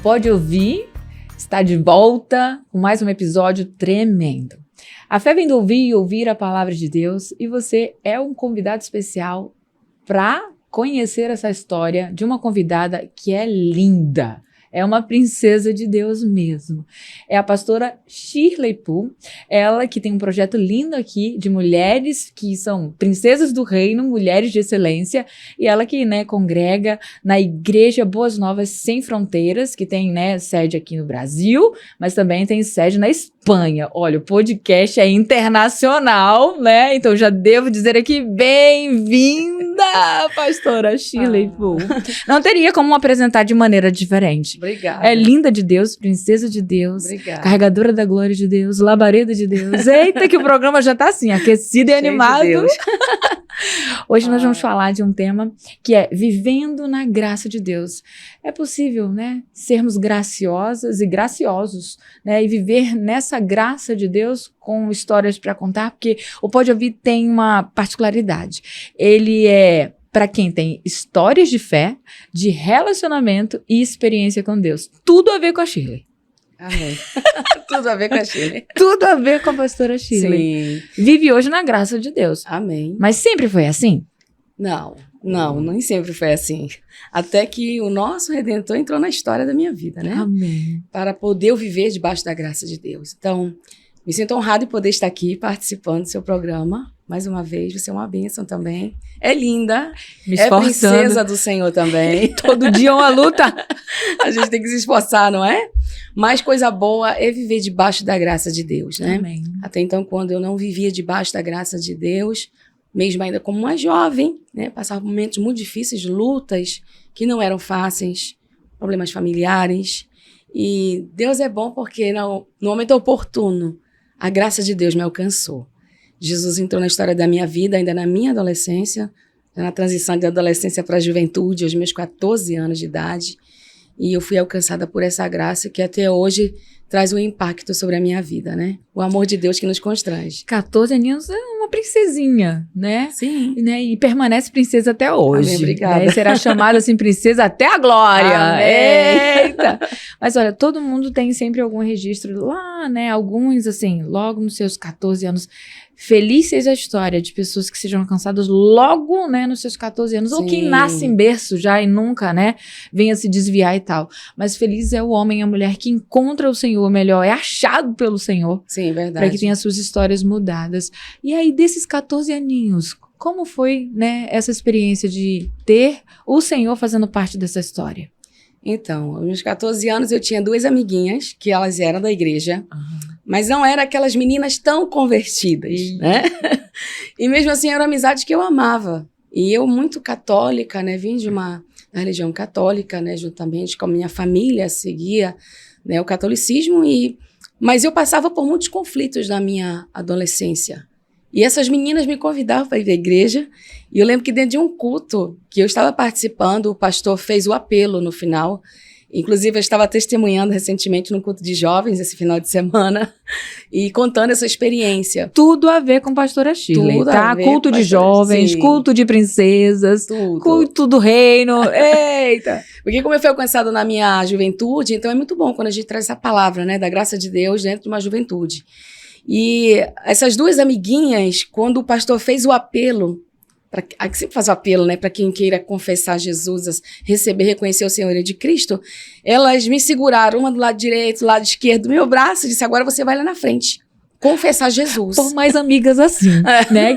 Pode Ouvir está de volta com mais um episódio tremendo. A fé vem do ouvir e ouvir a palavra de Deus, e você é um convidado especial para conhecer essa história de uma convidada que é linda. É uma princesa de Deus mesmo. É a pastora Shirley Poole, ela que tem um projeto lindo aqui de mulheres que são princesas do reino, mulheres de excelência, e ela que, congrega na Igreja Boas Novas Sem Fronteiras, que tem, sede aqui no Brasil, mas também tem sede na Espanha. Olha, o podcast é internacional, né? Então já devo dizer aqui, bem-vinda, pastora Shirley Poole. Não teria como apresentar de maneira diferente. Obrigada. É linda de Deus, princesa de Deus, Obrigada. Carregadora da glória de Deus, labareda de Deus. Eita, que o programa já tá assim, aquecido e animado. De Deus. Hoje nós vamos falar de um tema que é vivendo na graça de Deus. É possível, sermos graciosas e graciosos, e viver nessa graça de Deus com histórias para contar, porque o Pode Ouvir tem uma particularidade. Ele é para quem tem histórias de fé, de relacionamento e experiência com Deus. Tudo a ver com a Shirley. Amém. Tudo a ver com a Shirley. Tudo a ver com a pastora Shirley. Sim. Vive hoje na graça de Deus. Amém. Mas sempre foi assim? Não, nem sempre foi assim. Até que o nosso Redentor entrou na história da minha vida, né? Amém. Para poder eu viver debaixo da graça de Deus. Então, me sinto honrado em poder estar aqui participando do seu programa. Mais uma vez, você é uma bênção também. É linda. Me é esforçando. princesa do Senhor também. Todo dia é uma luta. A gente tem que se esforçar, não é? Mas coisa boa é viver debaixo da graça de Deus, né? Amém. Até então, quando eu não vivia debaixo da graça de Deus, mesmo ainda como uma jovem, passava por momentos muito difíceis, lutas que não eram fáceis, problemas familiares. E Deus é bom porque no momento oportuno, a graça de Deus me alcançou. Jesus entrou na história da minha vida, ainda na minha adolescência, na transição da adolescência para a juventude, aos meus 14 anos de idade. E eu fui alcançada por essa graça que até hoje traz um impacto sobre a minha vida, né? O amor de Deus que nos constrange. 14 aninhos é uma princesinha, né? Sim. E permanece princesa até hoje. Amém, obrigada. E será chamada assim princesa até a glória. Amém. Eita! Mas olha, todo mundo tem sempre algum registro lá, Alguns, assim, logo nos seus 14 anos. Feliz seja a história de pessoas que sejam alcançadas logo, nos seus 14 anos. Sim. Ou quem nasce em berço já e nunca, venha se desviar e tal. Mas feliz é o homem e a mulher que encontra o Senhor melhor, é achado pelo Senhor. Sim, verdade. Para que tenha suas histórias mudadas. E aí, desses 14 aninhos, como foi, essa experiência de ter o Senhor fazendo parte dessa história? Então, aos meus 14 anos eu tinha 2 amiguinhas, que elas eram da igreja, mas não eram aquelas meninas tão convertidas, né? E mesmo assim eram amizades que eu amava. E eu, muito católica, vim de uma religião católica, juntamente com a minha família, seguia o catolicismo, mas eu passava por muitos conflitos na minha adolescência. E essas meninas me convidavam para ir à igreja. E eu lembro que dentro de um culto que eu estava participando, o pastor fez o apelo no final. Inclusive, eu estava testemunhando recentemente no culto de jovens, esse final de semana, e contando essa experiência. Tudo a ver com pastora Shirley, Tudo tá? a ver Culto com de jovens, sim. culto de princesas, Tudo. culto do reino. Eita! Porque como eu fui alcançado na minha juventude, então é muito bom quando a gente traz essa palavra, da graça de Deus dentro de uma juventude. E essas 2 amiguinhas, quando o pastor fez o apelo, que sempre faz o apelo, para quem queira confessar Jesus, receber, reconhecer o Senhor de Cristo, elas me seguraram, uma do lado direito, do lado esquerdo do meu braço, e disse, agora você vai lá na frente, confessar Jesus. Por mais amigas assim,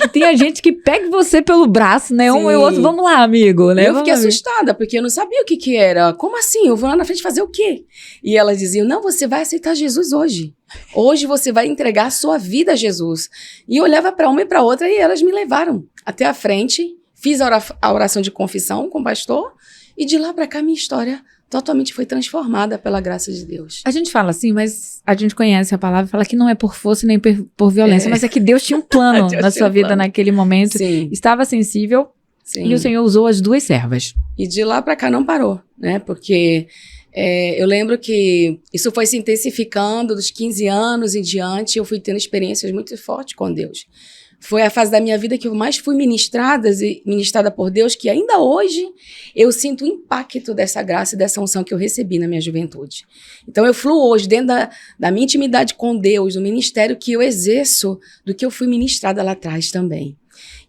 Que tem a gente que pega você pelo braço, Um Sim. e o outro, vamos lá, amigo, Eu fiquei assustada, porque eu não sabia o que era. Como assim? Eu vou lá na frente fazer o quê? E elas diziam, não, você vai aceitar Jesus hoje. Hoje você vai entregar a sua vida a Jesus. E eu olhava para uma e para outra e elas me levaram até a frente, fiz a oração de confissão com o pastor e de lá para cá minha história totalmente foi transformada pela graça de Deus. A gente fala assim, mas a gente conhece a palavra, fala que não é por força nem por violência, mas é que Deus tinha um plano na sua vida naquele momento. Sim. Estava sensível. Sim. E o Senhor usou as 2 servas. E de lá para cá não parou, porque eu lembro que isso foi se intensificando dos 15 anos em diante, eu fui tendo experiências muito fortes com Deus. Foi a fase da minha vida que eu mais fui ministrada por Deus, que ainda hoje eu sinto o impacto dessa graça e dessa unção que eu recebi na minha juventude. Então eu fluo hoje dentro da minha intimidade com Deus, do ministério que eu exerço, do que eu fui ministrada lá atrás também.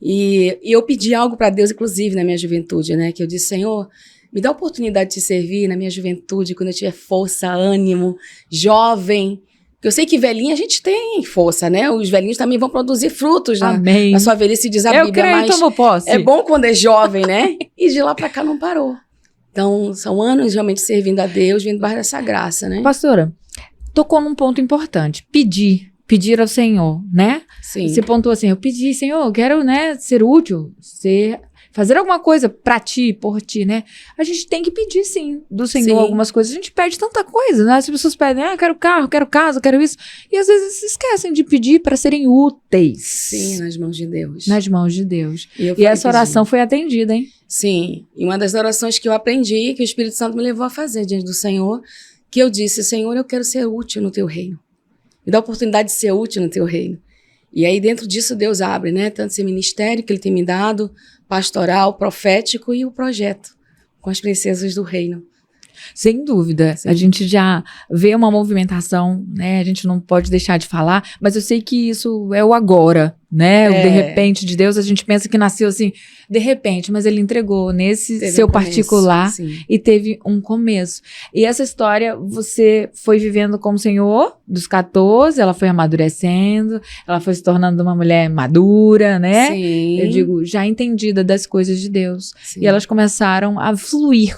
E eu pedi algo para Deus, inclusive, na minha juventude, né? Que eu disse, Senhor, me dá a oportunidade de te servir na minha juventude, quando eu tiver força, ânimo, jovem. Porque eu sei que velhinha a gente tem força, né? Os velhinhos também vão produzir frutos na sua velhice, diz a Bíblia. Eu creio, tomo posse. É bom quando é jovem, né? E de lá para cá não parou. Então, são anos realmente servindo a Deus, vindo mais dessa graça, né? Pastora, tocou num ponto importante. Pedir ao Senhor, né? Sim. Você pontuou assim, eu pedi, Senhor, eu quero, né, ser útil, fazer alguma coisa pra ti, por ti, né? A gente tem que pedir, sim, do Senhor Sim. algumas coisas. A gente pede tanta coisa, né? As pessoas pedem, quero carro, quero casa, quero isso. E às vezes se esquecem de pedir para serem úteis. Sim, nas mãos de Deus. Nas mãos de Deus. E essa oração foi atendida, hein? Sim. E uma das orações que eu aprendi, que o Espírito Santo me levou a fazer diante do Senhor, que eu disse, Senhor, eu quero ser útil no teu reino. Me dá a oportunidade de ser útil no teu reino. E aí, dentro disso, Deus abre, né? Tanto esse ministério que Ele tem me dado, pastoral, profético e o projeto com as princesas do reino. Sem dúvida. Sim. A gente já vê uma movimentação, né? A gente não pode deixar de falar, mas eu sei que isso é o agora, né? O de repente de Deus, a gente pensa que nasceu assim, de repente, mas Ele entregou nesse Teve seu um começo, particular sim. e teve um começo. E essa história, você foi vivendo como Senhor dos 14, ela foi amadurecendo, ela foi se tornando uma mulher madura, né? Sim. Eu digo, já entendida das coisas de Deus. Sim. E elas começaram a fluir.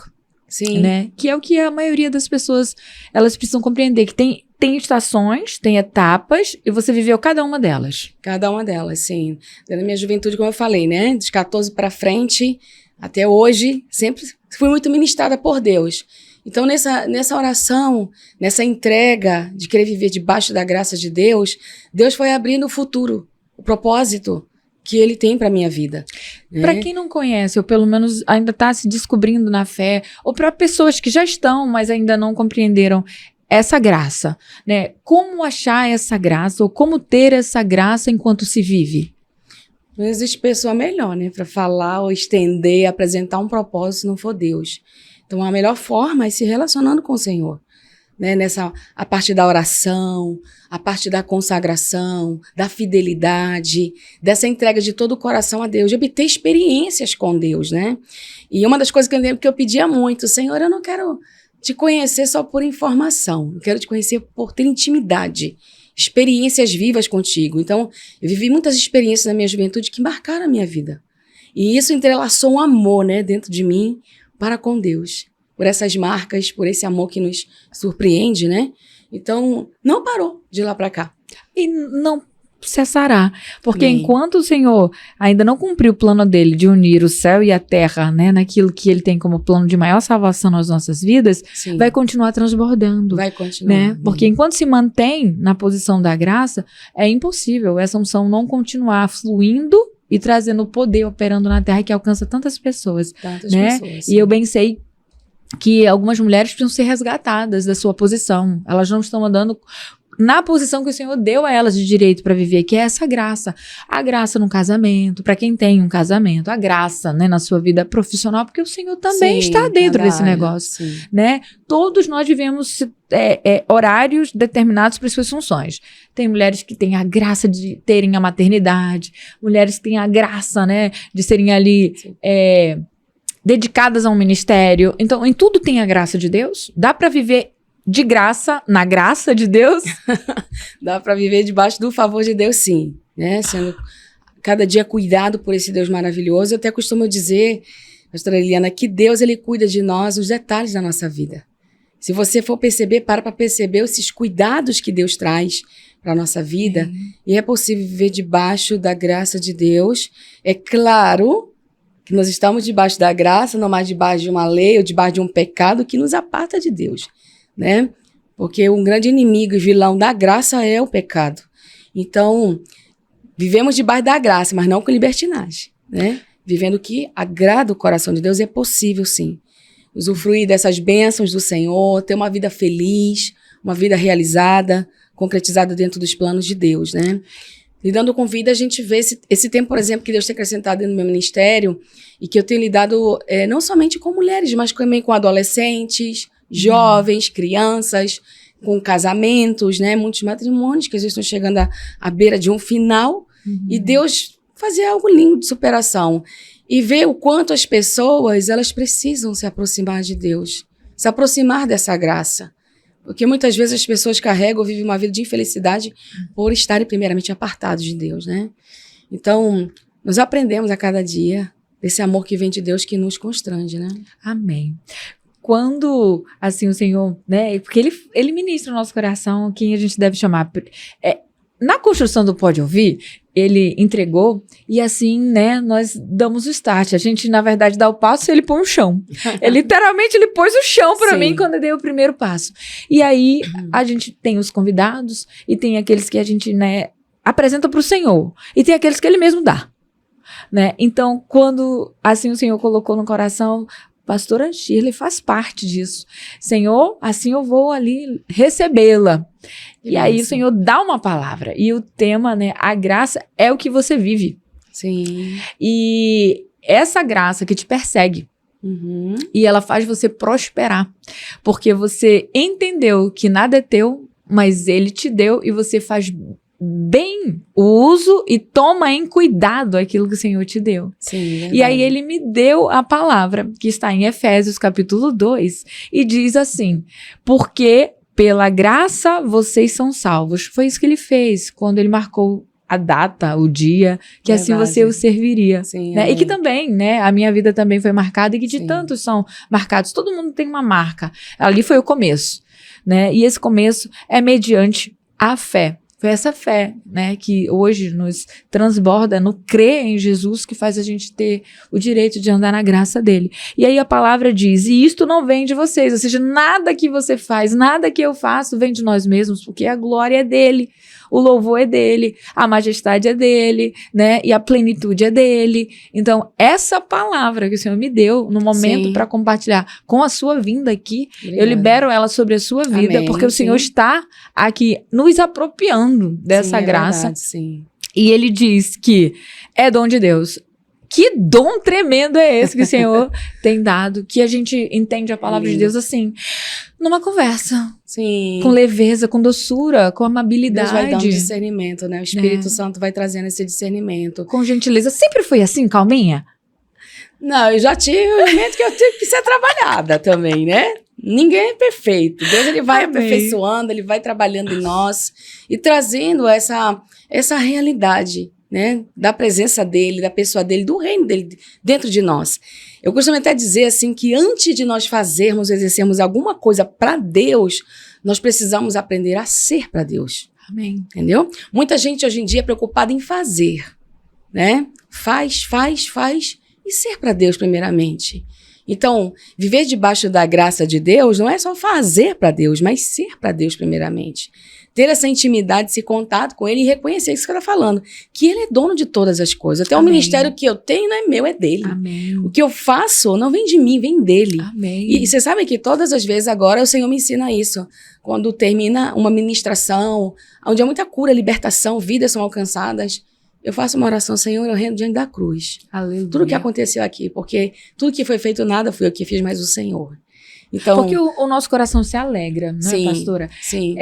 Sim. Né? Que é o que a maioria das pessoas, elas precisam compreender, que tem estações, tem etapas, e você viveu cada uma delas. Cada uma delas, sim. Na minha juventude, como eu falei, né? Dos 14 para frente, até hoje, sempre fui muito ministrada por Deus. Então, nessa oração, nessa entrega de querer viver debaixo da graça de Deus, Deus foi abrindo o futuro, o propósito que Ele tem para minha vida. Né? Para quem não conhece, ou pelo menos ainda está se descobrindo na fé, ou para pessoas que já estão, mas ainda não compreenderam essa graça, né? Como achar essa graça, ou como ter essa graça enquanto se vive? Não existe pessoa melhor, né? Para falar ou estender, apresentar um propósito se não for Deus. Então, a melhor forma é se relacionando com o Senhor. Né, a parte da oração, a parte da consagração, da fidelidade, dessa entrega de todo o coração a Deus, de obter experiências com Deus, né? E uma das coisas que eu lembro que eu pedia muito, Senhor, eu não quero te conhecer só por informação, eu quero te conhecer por ter intimidade, experiências vivas contigo. Então, eu vivi muitas experiências na minha juventude que marcaram a minha vida. E isso entrelaçou um amor, né, dentro de mim para com Deus. Por essas marcas, por esse amor que nos surpreende, né? Então, não parou de lá para cá. E não cessará. Porque Amém. enquanto o Senhor ainda não cumpriu o plano dele de unir o céu e a terra, né, naquilo que ele tem como plano de maior salvação nas nossas vidas, Sim. vai continuar transbordando. Vai continuar. Né? Porque enquanto se mantém na posição da graça, é impossível essa unção não continuar fluindo e trazendo o poder operando na terra que alcança tantas pessoas. Tantas né? pessoas. E eu bem sei que algumas mulheres precisam ser resgatadas da sua posição. Elas não estão andando na posição que o Senhor deu a elas de direito para viver, que é essa graça. A graça no casamento, para quem tem um casamento, a graça, né, na sua vida profissional, porque o Senhor também está dentro desse negócio. Sim. Né? Todos nós vivemos horários determinados para as suas funções. Tem mulheres que têm a graça de terem a maternidade, mulheres que têm a graça, né, de serem ali dedicadas a um ministério. Então, em tudo tem a graça de Deus. Dá para viver de graça, na graça de Deus. Dá para viver debaixo do favor de Deus, sim. Né? Sendo cada dia cuidado por esse Deus maravilhoso. Eu até costumo dizer, pastora Eliana, que Deus, ele cuida de nós, os detalhes da nossa vida. Se você for perceber, para perceber esses cuidados que Deus traz para a nossa vida. E é possível viver debaixo da graça de Deus. É claro que nós estamos debaixo da graça, não mais debaixo de uma lei ou debaixo de um pecado que nos aparta de Deus, né? Porque um grande inimigo e vilão da graça é o pecado. Então, vivemos debaixo da graça, mas não com libertinagem, né? Vivendo o que agrada o coração de Deus, é possível, sim. Usufruir dessas bênçãos do Senhor, ter uma vida feliz, uma vida realizada, concretizada dentro dos planos de Deus, né? lidando com vida, a gente vê esse tempo, por exemplo, que Deus tem acrescentado no meu ministério e que eu tenho lidado não somente com mulheres, mas também com adolescentes, jovens, crianças, com casamentos, né? Muitos matrimônios que às vezes estão chegando à beira de um final e Deus fazer algo lindo de superação e ver o quanto as pessoas, elas precisam se aproximar de Deus, se aproximar dessa graça. Porque muitas vezes as pessoas carregam ou vivem uma vida de infelicidade por estarem primeiramente apartados de Deus, né? Então, nós aprendemos a cada dia desse amor que vem de Deus que nos constrange, né? Amém. Quando, assim, o Senhor, né? Porque ele ministra o nosso coração, quem a gente deve chamar. Na construção do Pode Ouvir, ele entregou e assim, né, nós damos o start. A gente, na verdade, dá o passo e ele põe o chão. Literalmente, ele pôs o chão para mim quando eu dei o primeiro passo. E aí, a gente tem os convidados e tem aqueles que a gente, né, apresenta para o Senhor. E tem aqueles que ele mesmo dá, né? Então, quando, assim, o Senhor colocou no coração... Pastora Shirley faz parte disso. Senhor, assim eu vou ali recebê-la. E aí o Senhor dá uma palavra. E o tema, né, a graça é o que você vive. Sim. E essa graça que te persegue. E ela faz você prosperar. Porque você entendeu que nada é teu, mas ele te deu e você faz bem o uso e toma em cuidado aquilo que o Senhor te deu. Sim, e aí ele me deu a palavra, que está em Efésios capítulo 2, e diz assim, porque pela graça vocês são salvos. Foi isso que ele fez, quando ele marcou a data, o dia, que assim você o serviria. Sim, né? E que também, né, a minha vida também foi marcada, e que de tantos são marcados. Todo mundo tem uma marca. Ali foi o começo, né? E esse começo é mediante a fé. Foi essa fé, né, que hoje nos transborda no crer em Jesus, que faz a gente ter o direito de andar na graça dele. E aí a palavra diz, e isto não vem de vocês, ou seja, nada que você faz, nada que eu faço vem de nós mesmos, porque a glória é dele, o louvor é dele, a majestade é dele, né, e a plenitude é dele. Então, essa palavra que o Senhor me deu no momento para compartilhar com a sua vinda aqui, eu libero ela sobre a sua vida, amém, porque o Senhor está aqui nos apropriando dessa graça. Verdade, sim. E ele diz que é dom de Deus. Que dom tremendo é esse que o Senhor tem dado, que a gente entende a palavra de Deus assim, numa conversa. Sim. Com leveza, com doçura, com amabilidade. Deus vai dar um discernimento, né? O Espírito Santo vai trazendo esse discernimento. Com gentileza. Sempre foi assim, calminha? Não, eu já tive um momento que eu tive que ser trabalhada também, né? Ninguém é perfeito. Deus, ele vai aperfeiçoando, ele vai trabalhando em nós e trazendo essa realidade, né? Da presença dele, da pessoa dele, do reino dele dentro de nós. Eu costumo até dizer assim que antes de nós exercermos alguma coisa para Deus, nós precisamos aprender a ser para Deus. Amém. Entendeu? Muita gente hoje em dia é preocupada em fazer, né? Faz e ser para Deus primeiramente. Então, viver debaixo da graça de Deus não é só fazer para Deus, mas ser para Deus primeiramente. Ter essa intimidade, esse contato com ele e reconhecer isso que ele está falando, que ele é dono de todas as coisas. Até o ministério que eu tenho não é meu, é dele. Amém. O que eu faço não vem de mim, vem dele. Amém. E você sabe que todas as vezes agora o Senhor me ensina isso. Quando termina uma ministração, onde há muita cura, libertação, vidas são alcançadas, eu faço uma oração, Senhor, eu rendo diante da cruz. Aleluia. Tudo que aconteceu aqui, porque tudo que foi feito, nada fui eu que fiz, mas o Senhor. Então, porque o nosso coração se alegra, né, sim, pastora? Sim.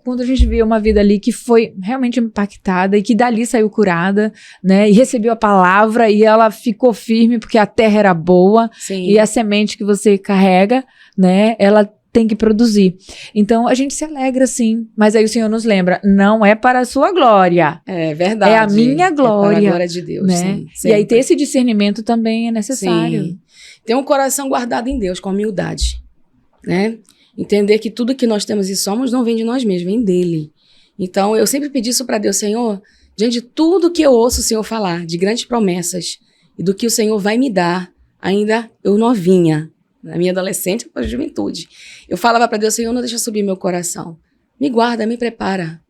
Quando a gente vê uma vida ali que foi realmente impactada e que dali saiu curada, né? E recebeu a palavra e ela ficou firme porque a terra era boa. Sim. E a semente que você carrega, né? Ela tem que produzir. Então, a gente se alegra, sim. Mas aí o Senhor nos lembra, não é para a sua glória. É verdade. É a minha glória. É para a glória de Deus, né? Sim, e aí ter esse discernimento também é necessário. Sim. Ter um coração guardado em Deus, com humildade, né? Entender que tudo que nós temos e somos não vem de nós mesmos, vem dele. Então, eu sempre pedi isso para Deus, Senhor, diante de tudo que eu ouço o Senhor falar, de grandes promessas, e do que o Senhor vai me dar, ainda eu novinha, na minha adolescente e juventude. Eu falava para Deus, Senhor, não deixa subir meu coração. Me guarda, me prepara.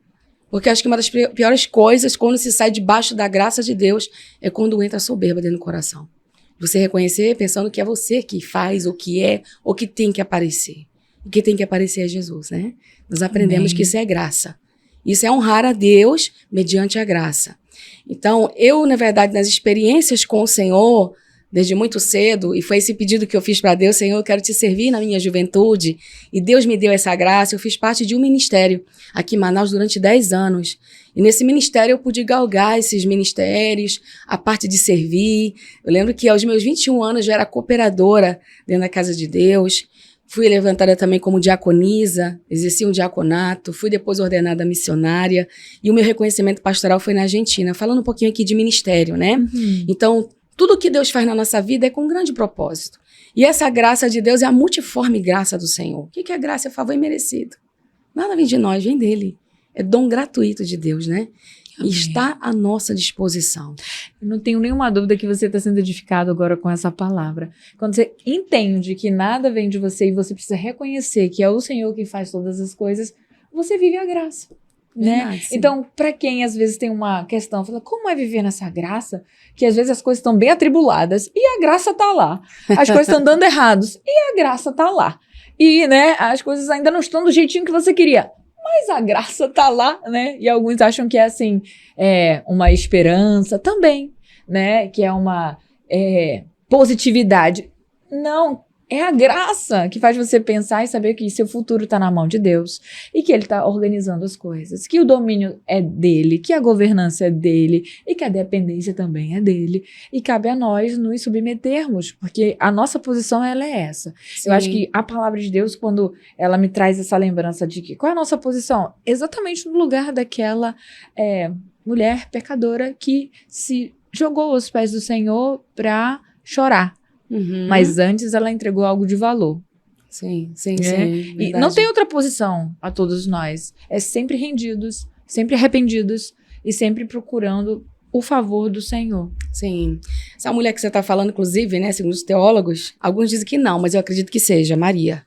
Porque acho que uma das piores coisas, quando se sai debaixo da graça de Deus, é quando entra a soberba dentro do coração. Você reconhecer pensando que é você que faz, ou que é, ou que tem que aparecer. O que tem que aparecer é Jesus, né? Nós aprendemos que isso é graça. Isso é honrar a Deus mediante a graça. Então, eu, na verdade, nas experiências com o Senhor, desde muito cedo, e foi esse pedido que eu fiz para Deus: Senhor, eu quero te servir na minha juventude, e Deus me deu essa graça. Eu fiz parte de um ministério aqui em Manaus durante 10 anos, e nesse ministério eu pude galgar esses ministérios, a parte de servir. Eu lembro que aos meus 21 anos eu era cooperadora dentro da Casa de Deus, fui levantada também como diaconisa, exerci um diaconato, fui depois ordenada missionária, e o meu reconhecimento pastoral foi na Argentina, falando um pouquinho aqui de ministério, né? Uhum. Então, tudo que Deus faz na nossa vida é com um grande propósito. E essa graça de Deus é a multiforme graça do Senhor. O que é graça? É favor imerecido. Nada vem de nós, vem dele. É dom gratuito de Deus, né? E está à nossa disposição. Eu não tenho nenhuma dúvida que você está sendo edificado agora com essa palavra. Quando você entende que nada vem de você e você precisa reconhecer que é o Senhor que faz todas as coisas, você vive a graça. Né? Então, para quem às vezes tem uma questão, fala, como é viver nessa graça? Que às vezes as coisas estão bem atribuladas e a graça tá lá. As coisas estão dando errados e a graça tá lá. E, né, as coisas ainda não estão do jeitinho que você queria, mas a graça tá lá, né? E alguns acham que é assim, uma esperança também, né? Que é uma positividade. Não, é a graça que faz você pensar e saber que seu futuro está na mão de Deus e que Ele está organizando as coisas, que o domínio é dele, que a governança é dele e que a dependência também é dele. E cabe a nós nos submetermos, porque a nossa posição ela é essa. Sim. Eu acho que a palavra de Deus, quando ela me traz essa lembrança de que qual é a nossa posição? Exatamente no lugar daquela mulher pecadora que se jogou aos pés do Senhor para chorar. Uhum. Mas antes ela entregou algo de valor. Sim, sim. E não tem outra posição a todos nós. É sempre rendidos, sempre arrependidos e sempre procurando o favor do Senhor. Sim. Essa mulher que você está falando, inclusive, né, segundo os teólogos, alguns dizem que não, mas eu acredito que seja Maria.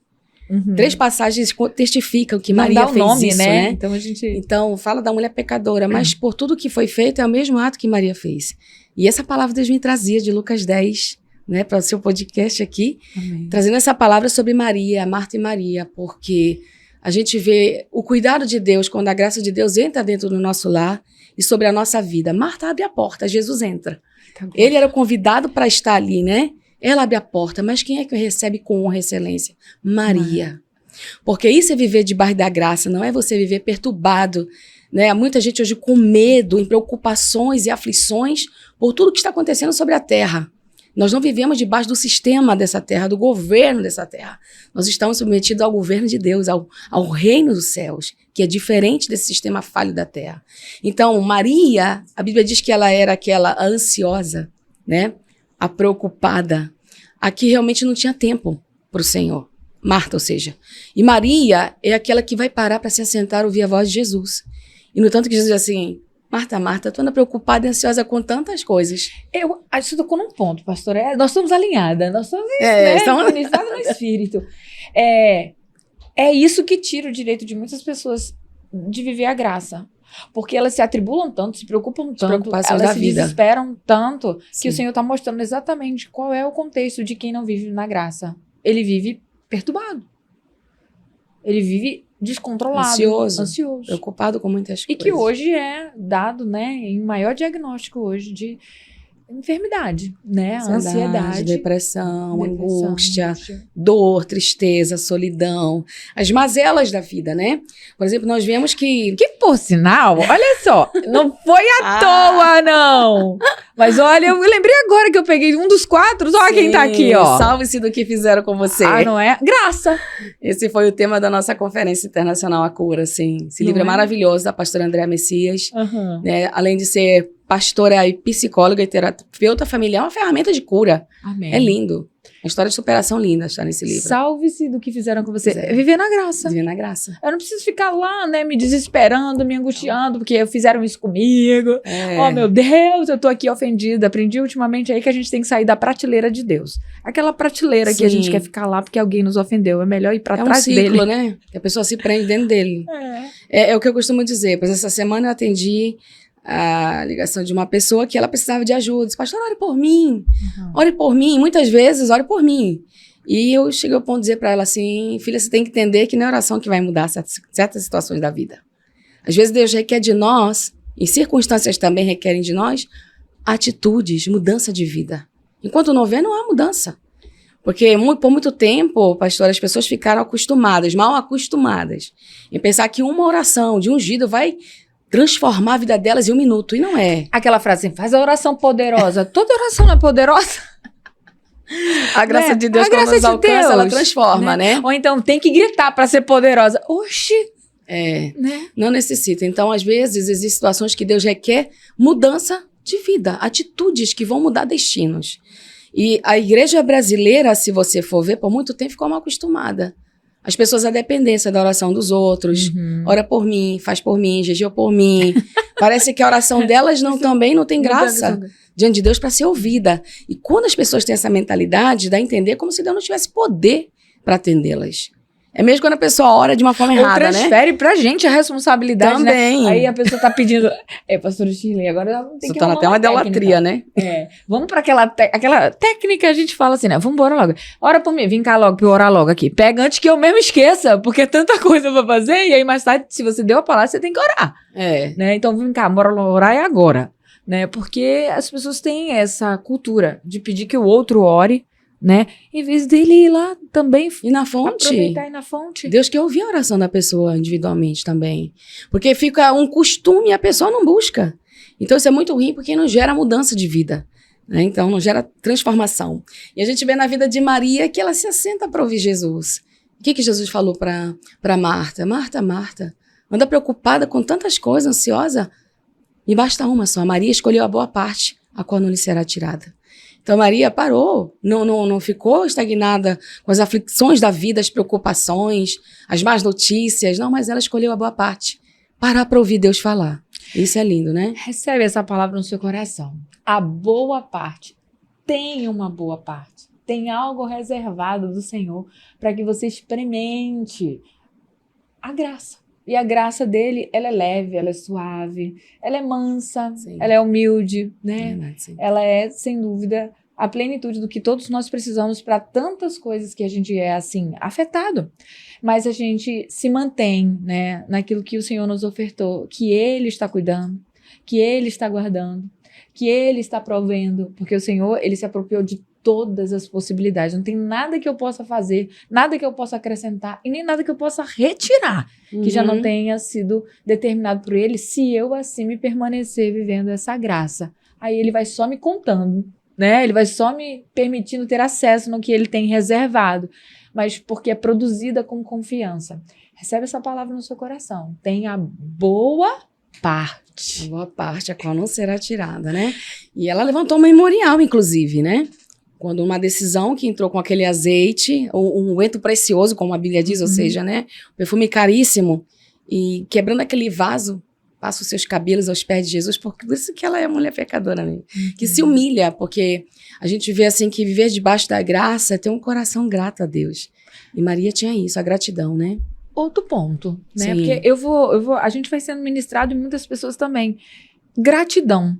Uhum. 3 passagens testificam que não Maria dá o fez nome, isso, né? né? Então, fala da mulher pecadora, mas por tudo que foi feito é o mesmo ato que Maria fez. E essa palavra Deus me trazia de Lucas 10, né, para o seu podcast aqui, Amém. Trazendo essa palavra sobre Maria, Marta e Maria, porque a gente vê o cuidado de Deus quando a graça de Deus entra dentro do nosso lar e sobre a nossa vida. Marta abre a porta, Jesus entra. Tá, ele era o convidado para estar ali, né? Ela abre a porta, mas quem é que recebe com honra e excelência? Maria. Porque isso é viver debaixo da graça, não é você viver perturbado, né? Há muita gente hoje com medo, em preocupações e aflições por tudo que está acontecendo sobre a terra. Nós não vivemos debaixo do sistema dessa terra, do governo dessa terra. Nós estamos submetidos ao governo de Deus, ao reino dos céus, que é diferente desse sistema falho da terra. Então, Maria, a Bíblia diz que ela era aquela ansiosa, né? A preocupada, a que realmente não tinha tempo para o Senhor. Marta, ou seja. E Maria é aquela que vai parar para se assentar e ouvir a voz de Jesus. E no tanto que Jesus diz assim: Marta, Marta, tu anda preocupada e ansiosa com tantas coisas. Você tocou num ponto, pastora. Nós estamos alinhadas, nós estamos unificadas no espírito. É isso que tira o direito de muitas pessoas de viver a graça. Porque elas se atribulam tanto, se preocupam tanto, elas se desesperam tanto, que o Senhor está mostrando exatamente qual é o contexto de quem não vive na graça. Ele vive perturbado. Ele vive descontrolado, ansioso, preocupado com muitas coisas. E que hoje é dado, né, em maior diagnóstico hoje de enfermidade, né? Ansiedade, depressão, angústia, dor, tristeza, solidão, as mazelas da vida, né? Por exemplo, nós vemos que por sinal, olha só, não foi à toa, não. Mas olha, eu lembrei agora que eu peguei um dos 4, olha quem tá aqui, ó. Salve-se do que fizeram com você. Não é? Graça. Esse foi o tema da nossa Conferência Internacional A Cura, sim. Esse livro é maravilhoso, da pastora Andréa Messias, né? Além de ser pastora e psicóloga e terapeuta familiar, é uma ferramenta de cura. Amém. É lindo. Uma história de superação linda está nesse livro. Salve-se do que fizeram com você. Viver na graça. Viver na graça. Eu não preciso ficar lá, né, me desesperando, me angustiando, porque fizeram isso comigo. Oh, meu Deus, eu tô aqui ofendida. Aprendi ultimamente aí que a gente tem que sair da prateleira de Deus. Aquela prateleira que a gente quer ficar lá porque alguém nos ofendeu. É melhor ir pra trás dele. É um ciclo, né? Que a pessoa se prende dentro dele. É o que eu costumo dizer. Pois essa semana eu atendi a ligação de uma pessoa que ela precisava de ajuda. Disse, pastor, ore por mim. Ore por mim. Muitas vezes, ore por mim. E eu cheguei ao ponto de dizer para ela assim, filha, você tem que entender que não é oração que vai mudar certas situações da vida. Às vezes Deus requer de nós, e circunstâncias também requerem de nós, atitudes, mudança de vida. Enquanto não vê, não há mudança. Porque por muito tempo, pastor, as pessoas ficaram acostumadas, mal acostumadas, em pensar que uma oração de ungido vai transformar a vida delas em 1 minuto. E não é. Aquela frase assim, faz a oração poderosa. Toda oração não é poderosa? A graça de Deus, quando nos alcança, ela transforma, né? Ou então, tem que gritar para ser poderosa. Oxi! Né? Não necessita. Então, às vezes, existem situações que Deus requer mudança de vida, atitudes que vão mudar destinos. E a igreja brasileira, se você for ver, por muito tempo ficou mal acostumada. As pessoas, a dependência da oração dos outros, ora por mim, faz por mim, jejua por mim. Parece que a oração delas também não tem graça diante de Deus para ser ouvida. E quando as pessoas têm essa mentalidade, dá a entender como se Deus não tivesse poder para atendê-las. É mesmo quando a pessoa ora de uma forma errada, né? Transfere pra gente a responsabilidade, também. Né? Aí a pessoa tá pedindo... pastor Shirley, agora não tem Isso que torna até uma idolatria, né? Vamos pra aquela técnica, a gente fala assim, né? Vamos embora logo. Ora por mim, vem cá logo pra eu orar logo aqui. Pega antes que eu mesmo esqueça, porque é tanta coisa pra fazer, e aí mais tarde, se você deu a palavra, você tem que orar. Né? Então vem cá, bora orar é agora. Né? Porque as pessoas têm essa cultura de pedir que o outro ore, né? Em vez dele ir lá também e na fonte. Aproveitar e ir na fonte. Deus quer ouvir a oração da pessoa individualmente também. Porque fica um costume e a pessoa não busca. Então isso é muito ruim porque não gera mudança de vida. Né? Então não gera transformação. E a gente vê na vida de Maria que ela se assenta para ouvir Jesus. O que Jesus falou para Marta? Marta, anda preocupada com tantas coisas, ansiosa? Me basta uma só. Maria escolheu a boa parte, a qual não lhe será tirada. Então, Maria parou, não ficou estagnada com as aflições da vida, as preocupações, as más notícias. Não, mas ela escolheu a boa parte. Parar para ouvir Deus falar. Isso é lindo, né? Recebe essa palavra no seu coração. A boa parte. Tem uma boa parte. Tem algo reservado do Senhor para que você experimente a graça. E a graça dele, ela é leve, ela é suave, ela é mansa, sim. Ela é humilde, né? Ela é, sem dúvida, a plenitude do que todos nós precisamos para tantas coisas que a gente é, assim, afetado. Mas a gente se mantém, né, naquilo que o Senhor nos ofertou, que Ele está cuidando, que Ele está guardando, que Ele está provendo, porque o Senhor, Ele se apropriou de todas as possibilidades. Não tem nada que eu possa fazer, nada que eu possa acrescentar e nem nada que eu possa retirar que já não tenha sido determinado por Ele, se eu assim me permanecer vivendo essa graça. Aí Ele vai só me contando, né? Ele vai só me permitindo ter acesso no que Ele tem reservado, mas porque é produzida com confiança. Recebe essa palavra no seu coração. Tem a boa parte. A boa parte, a qual não será tirada, né? E ela levantou um memorial, inclusive, né? Quando uma decisão que entrou com aquele azeite, um unguento precioso, como a Bíblia diz, ou seja, né, um perfume caríssimo, e quebrando aquele vaso, passa os seus cabelos aos pés de Jesus, por isso que ela é mulher pecadora mesmo, que se humilha, porque a gente vê assim que viver debaixo da graça é ter um coração grato a Deus. E Maria tinha isso, a gratidão, né? Outro ponto, né? Sim. Porque a gente vai sendo ministrado e muitas pessoas também. Gratidão.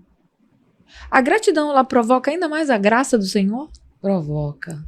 A gratidão, ela provoca ainda mais a graça do Senhor? Provoca.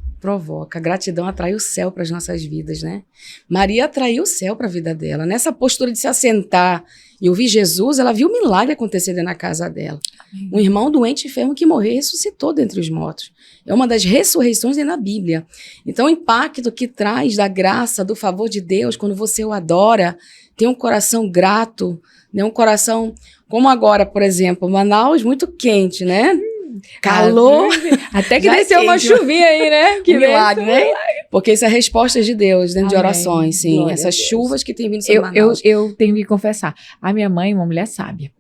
A gratidão atrai o céu para as nossas vidas, né? Maria atraiu o céu para a vida dela. Nessa postura de se assentar e ouvir Jesus, ela viu o milagre acontecer dentro da casa dela. Amém. Um irmão doente e enfermo que morreu ressuscitou dentre os mortos. É uma das ressurreições na Bíblia. Então, o impacto que traz da graça, do favor de Deus, quando você o adora, tem um coração grato, né? Um coração... Como agora, por exemplo, Manaus muito quente, né? Calor. Até que desceu uma chuvinha aí, né? Que milagre, né? Porque isso é resposta de Deus dentro de orações, sim. Glória essas chuvas que tem vindo sobre Manaus. Eu tenho que confessar. A minha mãe é uma mulher sábia.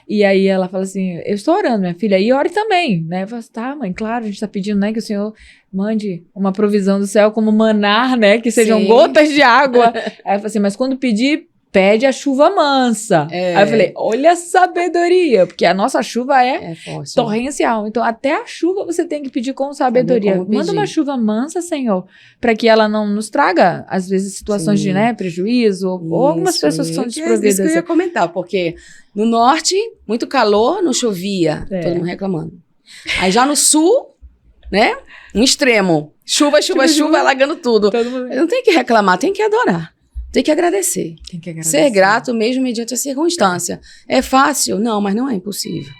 E aí ela fala assim, eu estou orando, minha filha, e ore também, né? Eu falo assim, tá, mãe, claro, a gente está pedindo, né, que o Senhor mande uma provisão do céu como maná, né? Que sejam gotas de água. Aí eu falo assim, mas quando pedir, pede a chuva mansa. Aí eu falei, olha a sabedoria, porque a nossa chuva é forte, torrencial. Então, até a chuva você tem que pedir com sabedoria. Manda uma chuva mansa, Senhor, para que ela não nos traga, às vezes, situações de, né, prejuízo, ou algumas pessoas que são desprovidas. Isso que eu ia comentar, porque no norte, muito calor, não chovia, todo mundo reclamando. Aí já no sul, né, um extremo, chuva, alagando tudo. Não tem que reclamar, tem que adorar. Tem que agradecer. Tem que agradecer. Ser grato mesmo mediante a circunstância. É fácil? Não, mas não é impossível.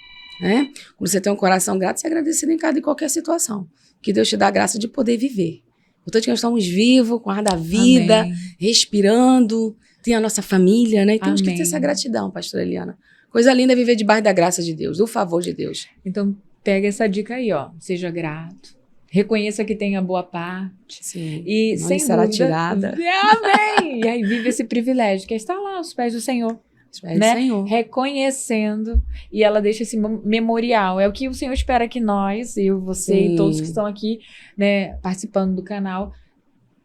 Né? Quando você tem um coração grato, você é agradecido em cada e qualquer situação. Que Deus te dá a graça de poder viver. Portanto, nós estamos vivos, com a ar da vida, Amém. respirando, tem a nossa família, né? E temos Amém. que ter essa gratidão, pastora Eliana. Coisa linda é viver debaixo da graça de Deus, do favor de Deus. Então, pega essa dica aí, ó. Seja grato. Reconheça que tem a boa parte. Sim. E Não sem lhe será dúvida, tirada. Amém! E aí vive esse privilégio, que é estar lá aos pés do Senhor. É Né? o Senhor. Reconhecendo, e ela deixa esse memorial. É o que o Senhor espera que nós, eu, você Sim. e todos que estão aqui, né, participando do canal,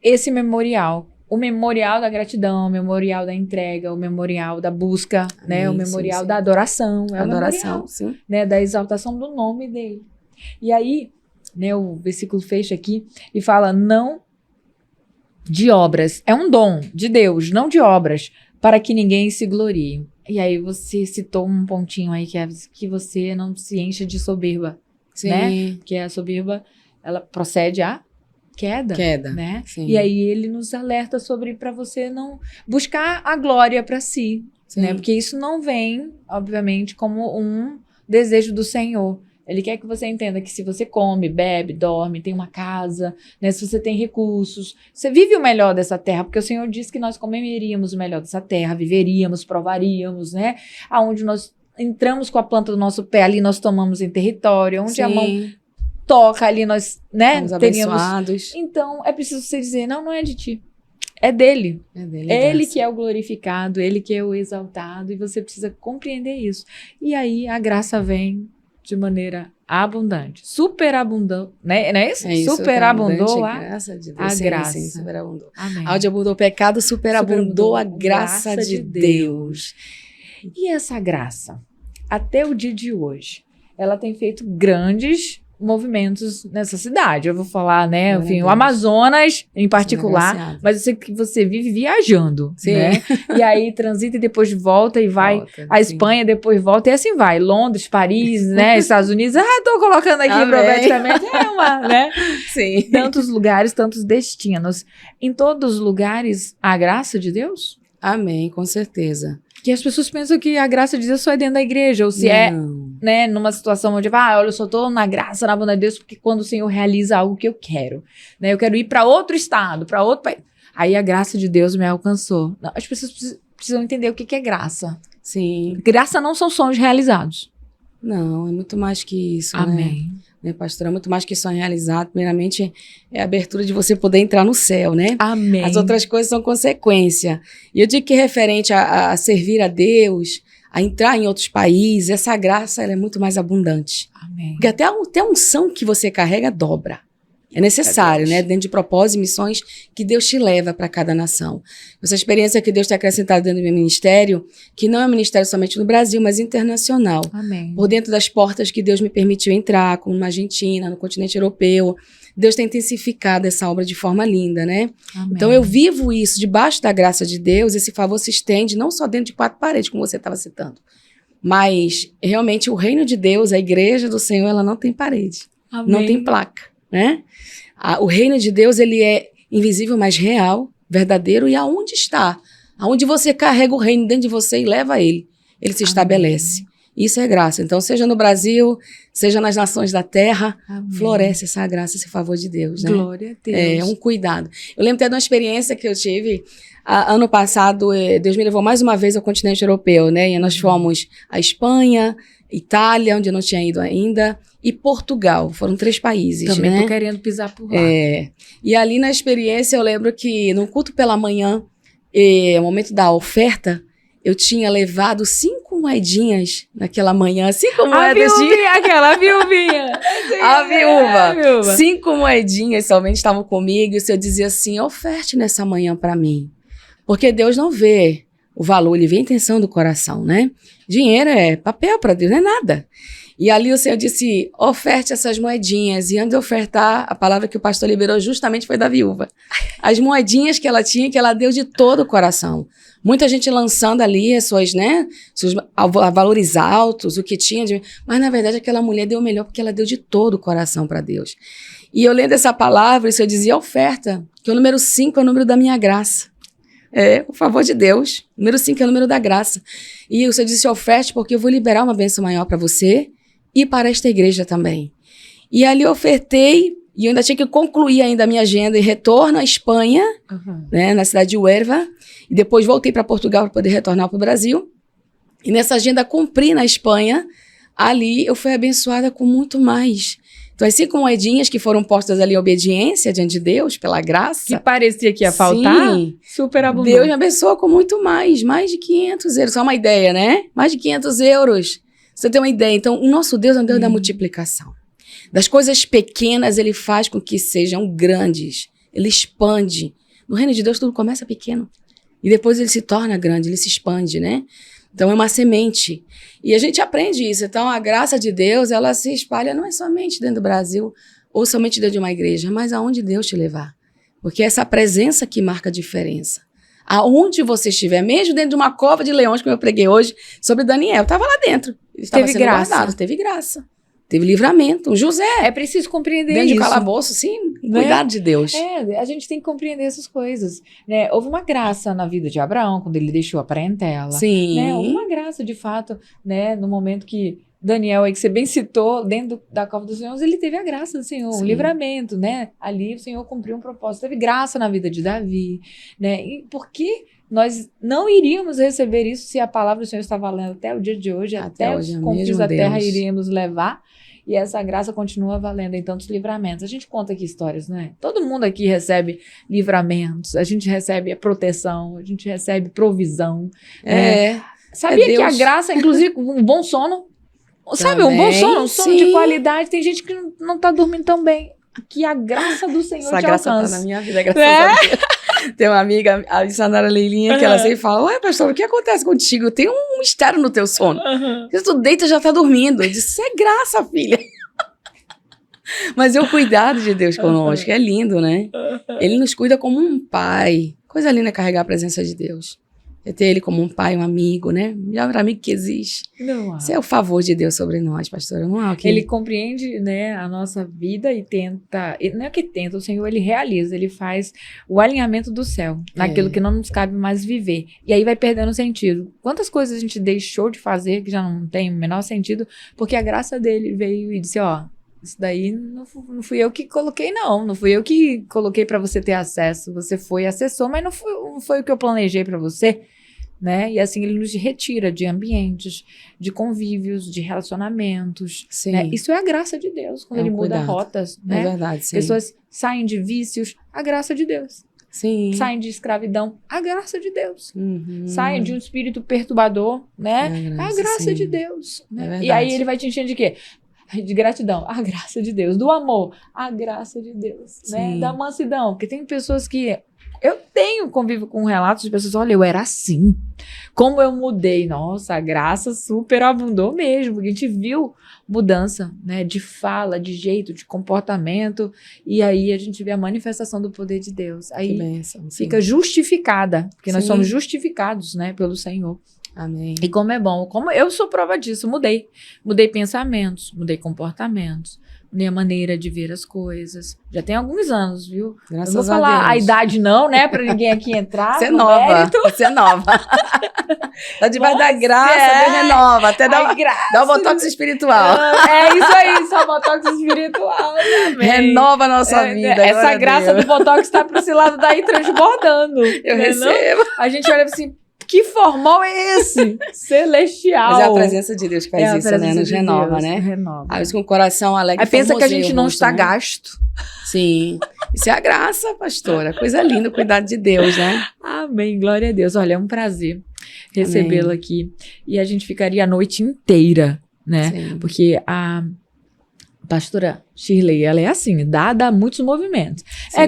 esse memorial. O memorial da gratidão, o memorial da entrega, o memorial da busca, né, o Amém, memorial sim. da adoração. É Adoração, o sim. memorial, né, da exaltação do nome dele. E aí, né, o versículo fecha aqui e fala, não de obras. É um dom de Deus, não de obras, para que ninguém se glorie. E aí você citou um pontinho aí, que é que você não se encha de soberba, Sim. né? Porque a soberba, ela procede à queda. Queda. Né? Sim. E aí ele nos alerta sobre para você não buscar a glória para si, Sim. né? Porque isso não vem, obviamente, como um desejo do Senhor. Ele quer que você entenda que se você come, bebe, dorme, tem uma casa, né? Se você tem recursos, você vive o melhor dessa terra, porque o Senhor disse que nós comeríamos o melhor dessa terra, viveríamos, provaríamos, né? Aonde nós entramos com a planta do nosso pé, ali nós tomamos em território, onde a mão Sim. toca, ali nós, né? Somos Teríamos. abençoados. Então, é preciso você dizer, não é de ti, é dele. É dele, É ele graça. que é o glorificado, ele que é o exaltado, e você precisa compreender isso. E aí a graça vem de maneira abundante, superabundou, né? Não é isso? É isso, Superabundou a graça de Deus. a sim, graça. Sim, superabundou. Amém. Onde abundou o pecado, superabundou a Superabundou graça de Deus. E essa graça, até o dia de hoje, ela tem feito grandes movimentos nessa cidade. Eu vou falar, né? Glória Enfim, a o Deus. Amazonas, em particular, Agraciado. mas eu sei que você vive viajando, Sim. né? E aí transita e depois volta e vai Volta, a sim. Espanha, depois volta e assim vai. Londres, Paris, né? Estados Unidos. Tô colocando aqui Amém. profeticamente. É uma, né? Sim. Tantos lugares, tantos destinos. Em todos os lugares, a graça de Deus? Amém, com certeza. Que as pessoas pensam que a graça de Deus só é dentro da igreja, ou se é, Não. né, numa situação onde, olha, eu só tô na graça, na bondade de Deus, porque quando o Senhor realiza algo que eu quero, né, eu quero ir para outro estado, para outro país, aí a graça de Deus me alcançou. Não, as pessoas precisam entender o que é graça. Sim. Graça não são sonhos realizados. Não, é muito mais que isso, Amém. né, pastora? É muito mais que sonho realizado. Primeiramente, é a abertura de você poder entrar no céu, né? Amém. As outras coisas são consequência. E eu digo que referente a servir a Deus, a entrar em outros países, essa graça ela é muito mais abundante. Amém. Porque até a unção que você carrega dobra. É necessário, né? Dentro de propósitos e missões que Deus te leva para cada nação. Essa experiência que Deus tem acrescentado dentro do meu ministério, que não é um ministério somente no Brasil, mas internacional. Amém. Por dentro das portas que Deus me permitiu entrar, como na Argentina, no continente europeu. Deus tem intensificado essa obra de forma linda, né? Amém. Então eu vivo isso debaixo da graça de Deus, esse favor se estende não só dentro de 4 paredes, como você estava citando, mas realmente o reino de Deus, a igreja do Senhor, ela não tem parede, Amém. não tem placa, né? O reino de Deus, ele é invisível, mas real, verdadeiro, e aonde está? Aonde você carrega o reino dentro de você e leva ele se estabelece. Isso é graça. Então, seja no Brasil, seja nas nações da terra, Amém. floresce essa graça, esse favor de Deus, né? Glória a Deus. É um cuidado. Eu lembro até de uma experiência que eu tive. Ano passado, Deus me levou mais uma vez ao continente europeu, né? E nós fomos à Espanha, Itália, onde eu não tinha ido ainda, e Portugal. Foram 3 países, Também né? tô querendo pisar por lá. E ali na experiência, eu lembro que no culto pela manhã, no momento da oferta, eu tinha levado 5 moedinhas naquela manhã. 5 A moedas de... viuvinha, aquela viuvinha. A viúva. A viúva. 5 moedinhas somente estavam comigo. E o Senhor dizia assim, oferte nessa manhã para mim. Porque Deus não vê o valor, Ele vê a intenção do coração, né? Dinheiro é papel para Deus, não é nada. E ali o Senhor disse, oferte essas moedinhas. E antes de ofertar, a palavra que o pastor liberou justamente foi da viúva. As moedinhas que ela tinha, que ela deu de todo o coração. Muita gente lançando ali as suas, né, seus valores altos, o que tinha. Mas, na verdade, aquela mulher deu o melhor porque ela deu de todo o coração para Deus. E eu lendo essa palavra, o Senhor dizia, oferta, que o número 5 é o número da minha graça. O favor de Deus. Número 5 é o número da graça. E o Senhor disse, oferte porque eu vou liberar uma bênção maior para você e para esta igreja também. E ali eu ofertei, e eu ainda tinha que concluir ainda a minha agenda e retorno à Espanha, né, na cidade de Huelva, e depois voltei para Portugal para poder retornar para o Brasil. E nessa agenda cumpri na Espanha, ali eu fui abençoada com muito mais. Então, assim como moedinhas que foram postas ali em obediência diante de Deus, pela graça. Que parecia que ia faltar, sim, super abundante. Deus me abençoou com muito mais de 500 euros. Só uma ideia, né? Mais de 500 euros. Você tem uma ideia. Então, o nosso Deus é um Deus da multiplicação. Das coisas pequenas, ele faz com que sejam grandes. Ele expande. No reino de Deus, tudo começa pequeno. E depois ele se torna grande, ele se expande, né? Então, é uma semente. E a gente aprende isso. Então, a graça de Deus, ela se espalha não é somente dentro do Brasil ou somente dentro de uma igreja, mas aonde Deus te levar. Porque é essa presença que marca a diferença. Aonde você estiver, mesmo dentro de uma cova de leões, como eu preguei hoje, sobre Daniel. Estava lá dentro. Ele estava sendo guardado. Teve graça. Teve livramento. O José. É preciso compreender dentro isso. Dentro de calabouço, sim. Né? Cuidado de Deus. A gente tem que compreender essas coisas. Né? Houve uma graça na vida de Abraão, quando ele deixou a parentela. Sim. Né? Houve uma graça, de fato, né? No momento que Daniel, aí que você bem citou, dentro da cova dos leões, ele teve a graça do Senhor, o livramento, né? Ali o Senhor cumpriu um propósito. Teve graça na vida de Davi, né? E por que nós não iríamos receber isso se a palavra do Senhor está valendo até o dia de hoje, até os confins da terra iríamos levar? E essa graça continua valendo em tantos livramentos. A gente conta aqui histórias, né? Todo mundo aqui recebe livramentos, a gente recebe a proteção, a gente recebe provisão. Sabia que a graça, inclusive, um bom sono, sabe, um bom sono, um sono de qualidade. Tem gente que não tá dormindo tão bem. Que a graça do Senhor te alcança. Essa graça tá na minha vida, graças a Deus. Tem uma amiga, a missionária Leilinha, que ela sempre fala, ué, pastor, o que acontece contigo? Tem um mistério no teu sono. Se tu deita, já tá dormindo. Eu disse, isso é graça, filha. Mas é o cuidado de Deus conosco, é lindo, né? Ele nos cuida como um pai. Coisa linda é carregar a presença de Deus. É ter ele como um pai, um amigo, né? O melhor amigo que existe. Não há. Isso é o favor de Deus sobre nós, pastora. Não há o que... Ele compreende, né, a nossa vida e tenta... Não é que tenta, o Senhor, ele realiza, ele faz o alinhamento do céu, naquilo que não nos cabe mais viver. E aí vai perdendo sentido. Quantas coisas a gente deixou de fazer que já não tem o menor sentido, porque a graça dele veio e disse, isso daí não fui eu que coloquei, não fui eu que coloquei para você ter acesso. Você foi, acessou, mas não foi o que eu planejei para você. Né? E assim ele nos retira de ambientes, de convívios, de relacionamentos. Né? Isso é a graça de Deus, quando ele muda rotas. Né? É verdade, sim. Pessoas saem de vícios, a graça de Deus. Sim. Saem de escravidão, a graça de Deus. Saem de um espírito perturbador, né? A graça de Deus. Né? E aí ele vai te enchendo de quê? De gratidão, a graça de Deus. Do amor, a graça de Deus. Né? Da mansidão, porque tem pessoas que... Eu tenho convívio com relatos de pessoas, olha, eu era assim, como eu mudei, nossa, a graça super abundou mesmo, porque a gente viu mudança, né, de fala, de jeito, de comportamento, e aí a gente vê a manifestação do poder de Deus, aí fica justificada, porque nós somos justificados, né, pelo Senhor. Amém. E como é bom, como eu sou prova disso, mudei pensamentos, mudei comportamentos, mudei a maneira de ver as coisas. Já tem alguns anos, viu? Graças não vou falar a idade não, né, pra ninguém aqui entrar. Você é nova, você é nova. Tá debaixo da graça, Deus renova, até dá um botox espiritual. É isso aí, só botox espiritual. Amém. Renova a nossa vida. Essa graça do botox tá pra esse lado daí transbordando. Eu recebo. Não? A gente olha assim, que formal é esse? Celestial. Mas é a presença de Deus que faz isso, né? Nos renova, né? Renova. Às vezes com o coração alegre. Aí pensa que a gente não está gasto. Sim. Isso é a graça, pastora. Coisa linda, o cuidado de Deus, né? Amém. Glória a Deus. Olha, é um prazer recebê-la aqui. E a gente ficaria a noite inteira, né? Sim. Porque a pastora Shirley, ela é assim, dada a muitos movimentos. Sim. É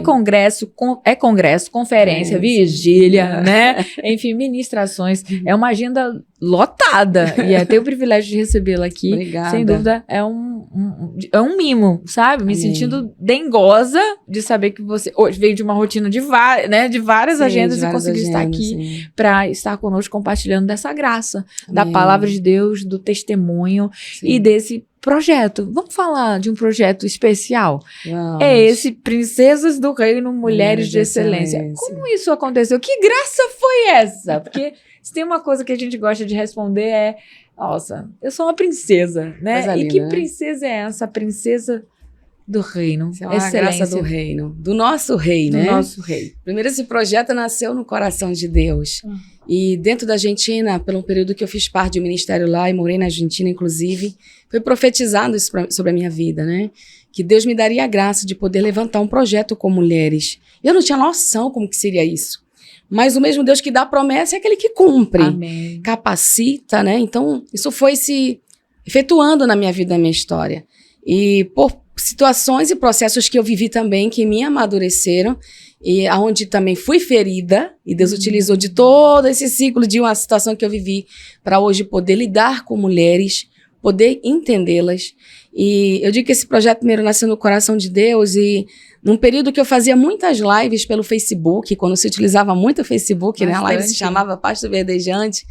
congresso, conferência, vigília, né? Enfim, ministrações. É uma agenda lotada. E ter o privilégio de recebê-la aqui, Obrigada. Sem dúvida, é um mimo, sabe? Me sentindo dengosa de saber que você hoje veio de uma rotina de várias agendas e conseguiu estar aqui para estar conosco compartilhando dessa graça, da palavra de Deus, do testemunho e desse projeto. Vamos falar de um projeto projeto especial. Vamos. É esse Princesas do Reino, Mulheres de Excelência. Como isso aconteceu? Que graça foi essa? Porque se tem uma coisa que a gente gosta de responder nossa, eu sou uma princesa, né? Coisa E linda, que né? princesa é essa? Princesa do Reino. É uma graça do reino, do nosso rei, né? Do nosso rei. Primeiro, esse projeto nasceu no coração de Deus. E dentro da Argentina, pelo período que eu fiz parte de um ministério lá, e morei na Argentina, inclusive, foi profetizado isso sobre a minha vida, né? Que Deus me daria a graça de poder levantar um projeto com mulheres. Eu não tinha noção como que seria isso. Mas o mesmo Deus que dá a promessa é aquele que cumpre. Amém. Capacita, né? Então, isso foi se efetuando na minha vida, na minha história. E por situações e processos que eu vivi também, que me amadureceram, e aonde também fui ferida, e Deus utilizou de todo esse ciclo de uma situação que eu vivi para hoje poder lidar com mulheres, poder entendê-las. E eu digo que esse projeto primeiro nasceu no coração de Deus, e num período que eu fazia muitas lives pelo Facebook, quando se utilizava muito o Facebook, né? A live se chamava Pasto Verdejante,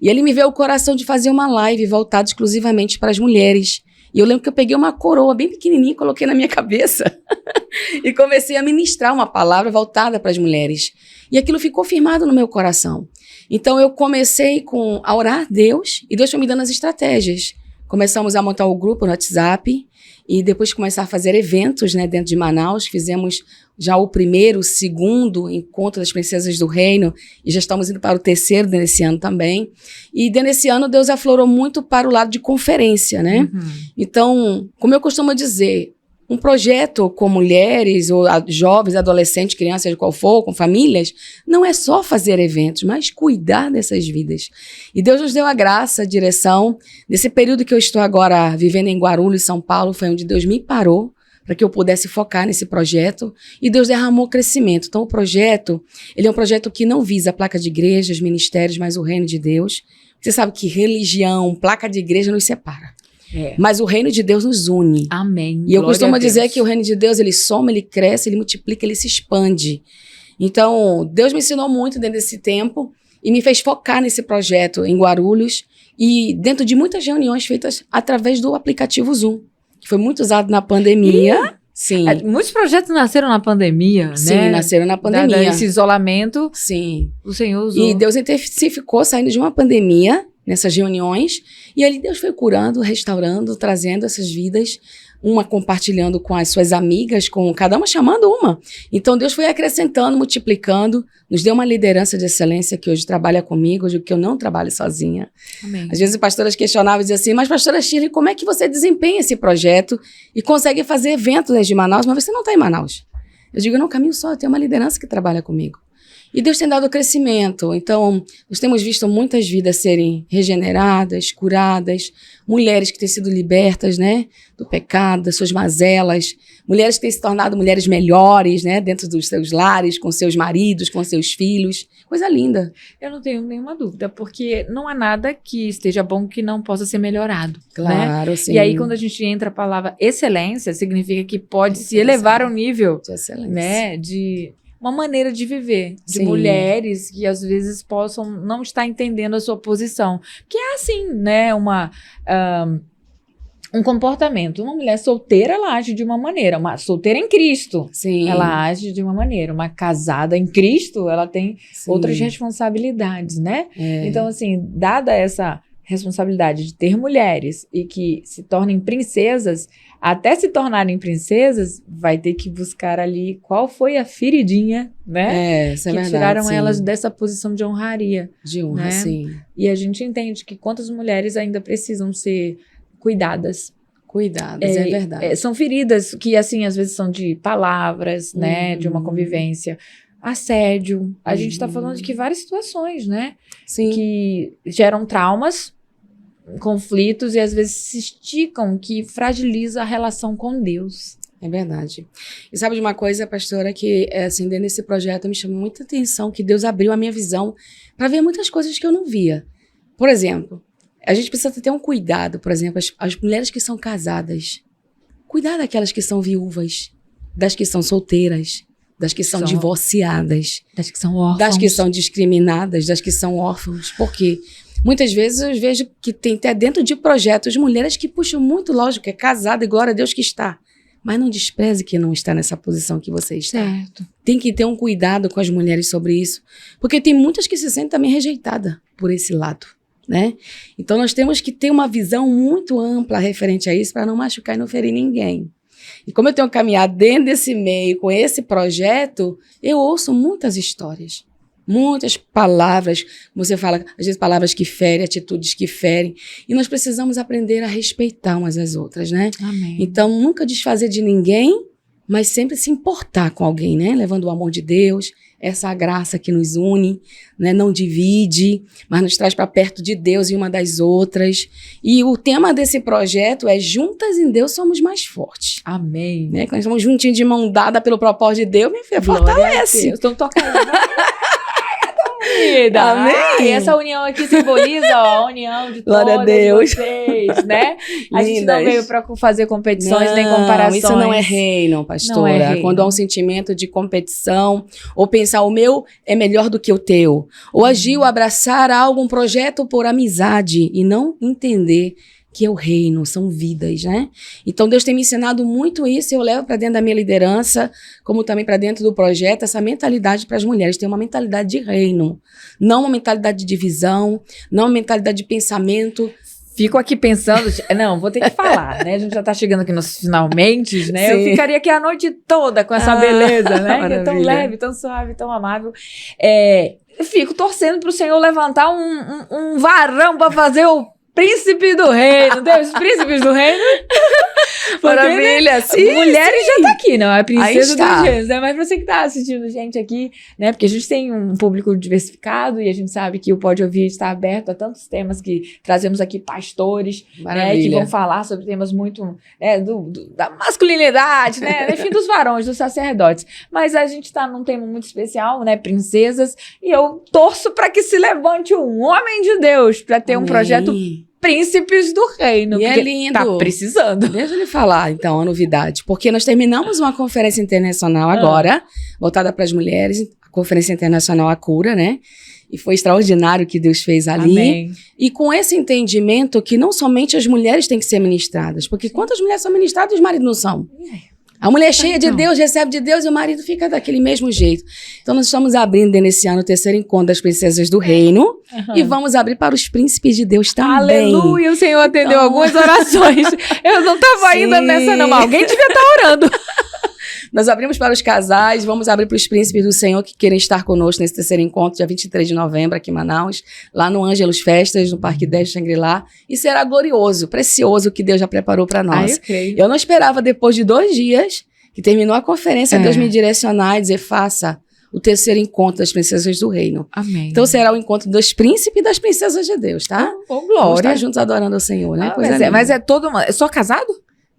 e ele me veio o coração de fazer uma live voltada exclusivamente para as mulheres. E eu lembro que eu peguei uma coroa bem pequenininha, coloquei na minha cabeça e comecei a ministrar uma palavra voltada para as mulheres. E aquilo ficou firmado no meu coração. Então eu comecei a orar a Deus, e Deus foi me dando as estratégias. Começamos a montar o grupo no WhatsApp, e depois começar a fazer eventos, né, dentro de Manaus. Fizemos já o primeiro, o segundo encontro das Princesas do Reino, e já estamos indo para o terceiro nesse ano também. E nesse ano Deus aflorou muito para o lado de conferência, né? Então, como eu costumo dizer, um projeto com mulheres, ou jovens, adolescentes, crianças, seja qual for, com famílias, não é só fazer eventos, mas cuidar dessas vidas. E Deus nos deu a graça, a direção. Nesse período que eu estou agora vivendo em Guarulhos, São Paulo, foi onde Deus me parou para que eu pudesse focar nesse projeto, e Deus derramou crescimento. Então o projeto, ele é um projeto que não visa a placa de igrejas, ministérios, mas o reino de Deus. Você sabe que religião, placa de igreja nos separa. Mas o reino de Deus nos une. Amém. E eu costumo dizer que o reino de Deus, ele soma, ele cresce, ele multiplica, ele se expande. Então, Deus me ensinou muito dentro desse tempo e me fez focar nesse projeto em Guarulhos, e dentro de muitas reuniões feitas através do aplicativo Zoom, que foi muito usado na pandemia. Sim. Muitos projetos nasceram na pandemia, né? Sim, nasceram na pandemia. Esse isolamento. Sim. O Senhor usou. E Deus intensificou saindo de uma pandemia, nessas reuniões, e ali Deus foi curando, restaurando, trazendo essas vidas, uma compartilhando com as suas amigas, com cada uma chamando uma. Então Deus foi acrescentando, multiplicando, nos deu uma liderança de excelência que hoje trabalha comigo, hoje que eu não trabalho sozinha. Amém. Às vezes as pastoras questionavam e diziam assim, mas pastora Shirley, como é que você desempenha esse projeto e consegue fazer eventos desde Manaus, mas você não está em Manaus? Eu digo, não, caminho só, eu tenho uma liderança que trabalha comigo. E Deus tem dado crescimento. Então, nós temos visto muitas vidas serem regeneradas, curadas, mulheres que têm sido libertas, né, do pecado, das suas mazelas, mulheres que têm se tornado mulheres melhores, né, dentro dos seus lares, com seus maridos, com seus filhos. Coisa linda. Eu não tenho nenhuma dúvida, porque não há nada que esteja bom que não possa ser melhorado. Claro, né? sim. E aí, quando a gente entra a palavra excelência, significa que pode se elevar ao nível, de excelência, né, de uma maneira de viver, de Sim. mulheres que às vezes possam não estar entendendo a sua posição. Que é assim, né, um comportamento. Uma mulher solteira, ela age de uma maneira. Uma solteira em Cristo, Sim. ela age de uma maneira. Uma casada em Cristo, ela tem Sim. outras responsabilidades, né? É. Então, assim, dada essa responsabilidade de ter mulheres e que se tornem princesas, até se tornarem princesas, vai ter que buscar ali qual foi a feridinha, né? Isso é que verdade, tiraram sim. elas dessa posição de honraria. De honra, né? sim. E a gente entende que quantas mulheres ainda precisam ser cuidadas. Cuidadas, é verdade. São feridas que, assim, às vezes são de palavras, né? De uma convivência. Assédio. A gente está falando de que várias situações, né? Sim. Que geram traumas, conflitos e às vezes se esticam, que fragiliza a relação com Deus. É verdade. E sabe de uma coisa, pastora, que assim, dentro desse projeto me chamou muita atenção, que Deus abriu a minha visão para ver muitas coisas que eu não via. Por exemplo, a gente precisa ter um cuidado, por exemplo, as mulheres que são casadas. Cuidar daquelas que são viúvas, das que são solteiras, das que são divorciadas, das que são órfãos, das que são discriminadas, das que são órfãos. Por quê? Muitas vezes eu vejo que tem até dentro de projetos mulheres que puxam muito, lógico, é casada e glória a Deus que está. Mas não despreze que não está nessa posição que você está. Certo. Tem que ter um cuidado com as mulheres sobre isso. Porque tem muitas que se sentem também rejeitadas por esse lado, né? Então, nós temos que ter uma visão muito ampla referente a isso para não machucar e não ferir ninguém. E como eu tenho caminhado dentro desse meio, com esse projeto, eu ouço muitas histórias. Muitas palavras, como você fala, às vezes palavras que ferem, atitudes que ferem. E nós precisamos aprender a respeitar umas às outras, né? Amém. Então, nunca desfazer de ninguém, mas sempre se importar com alguém, né? Levando o amor de Deus, essa graça que nos une, né? Não divide, mas nos traz para perto de Deus e uma das outras. E o tema desse projeto é Juntas em Deus Somos Mais Fortes. Amém. Né? Quando nós estamos juntinhos de mão dada pelo propósito de Deus, minha filha, Glória fortalece. Então toca aí. Querida. Amém. E essa união aqui simboliza a união de Glória a todas Deus. vocês, né? A gente não Lindas. veio para fazer competições nem Não, comparações. isso não é reino, pastora. Não é reino. Quando há um sentimento de competição, ou pensar o meu é melhor do que o teu, ou agir ou abraçar algo, um projeto por amizade e não entender que é o reino, são vidas, né? Então Deus tem me ensinado muito isso e eu levo para dentro da minha liderança, como também para dentro do projeto, essa mentalidade para as mulheres, ter uma mentalidade de reino, não uma mentalidade de divisão, não uma mentalidade de pensamento. Fico aqui pensando, não, vou ter que falar, né? A gente já tá chegando aqui nos finalmente, né? Sim. Eu ficaria aqui a noite toda com essa beleza, né? Que é tão maravilha. leve, tão suave, tão amável. Eu fico torcendo pro Senhor levantar um varão para fazer o príncipe do reino. Tem os príncipes do reino? Porque, Maravilha, né, sim, mulheres já tá aqui, não é a princesa Aí está. dos reinos, né? Mas você que tá assistindo gente aqui, né? Porque a gente tem um público diversificado e a gente sabe que o Pode Ouvir está aberto a tantos temas que trazemos aqui pastores, né? Que vão falar sobre temas muito, né, da masculinidade, né? Enfim, dos varões, dos sacerdotes. Mas a gente tá num tema muito especial, né? Princesas. E eu torço para que se levante um homem de Deus para ter um projeto Príncipes do Reino. E é porque lindo. tá precisando. Deixa eu lhe falar, então, a novidade. Porque nós terminamos uma conferência internacional agora, voltada para as mulheres, a Conferência Internacional A Cura, né? E foi extraordinário o que Deus fez ali. Amém. E com esse entendimento que não somente as mulheres têm que ser ministradas, porque quantas mulheres são ministradas e os maridos não são? A mulher é cheia de Deus, recebe de Deus e o marido fica daquele mesmo jeito. Então, nós estamos abrindo nesse ano o 3º encontro das princesas do reino e vamos abrir para os príncipes de Deus também. Aleluia, o Senhor atendeu algumas orações. Eu não estava ainda Sim. nessa não, mas alguém devia estar orando. Nós abrimos para os casais, vamos abrir para os príncipes do Senhor que querem estar conosco nesse 3º encontro, dia 23 de novembro, aqui em Manaus, lá no Ângelos Festas, no Parque 10 Shangri-La. E será glorioso, precioso o que Deus já preparou para nós. Eu creio. Eu não esperava, depois de 2 dias, que terminou a conferência, Deus me direcionar e dizer, faça o 3º encontro das princesas do reino. Amém. Então será o encontro dos príncipes e das princesas de Deus, tá? Oh, Vamos glória. estar juntos adorando ao Senhor, né? Mas é todo mundo. É só casado?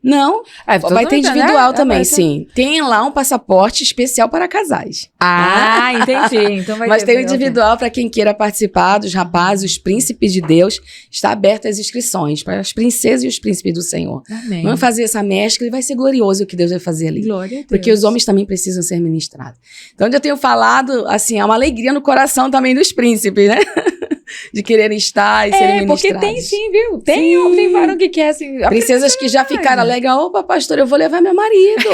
Não, vai ter individual também, sim. Tem lá um passaporte especial para casais. Ah, entendi. Então vai Mas ter tem o individual para quem queira participar, dos rapazes, os príncipes de Deus. Está aberto as inscrições para as princesas e os príncipes do Senhor. Amém. Vamos fazer essa mescla e vai ser glorioso o que Deus vai fazer ali. Glória a Deus. Porque os homens também precisam ser ministrados. Então, onde eu tenho falado, assim, há uma alegria no coração também dos príncipes, né? De quererem estar e serem ministrados. Porque tem sim, viu? Tem varão que quer, assim... Princesas que já ficaram alegres. Opa, pastor, eu vou levar meu marido.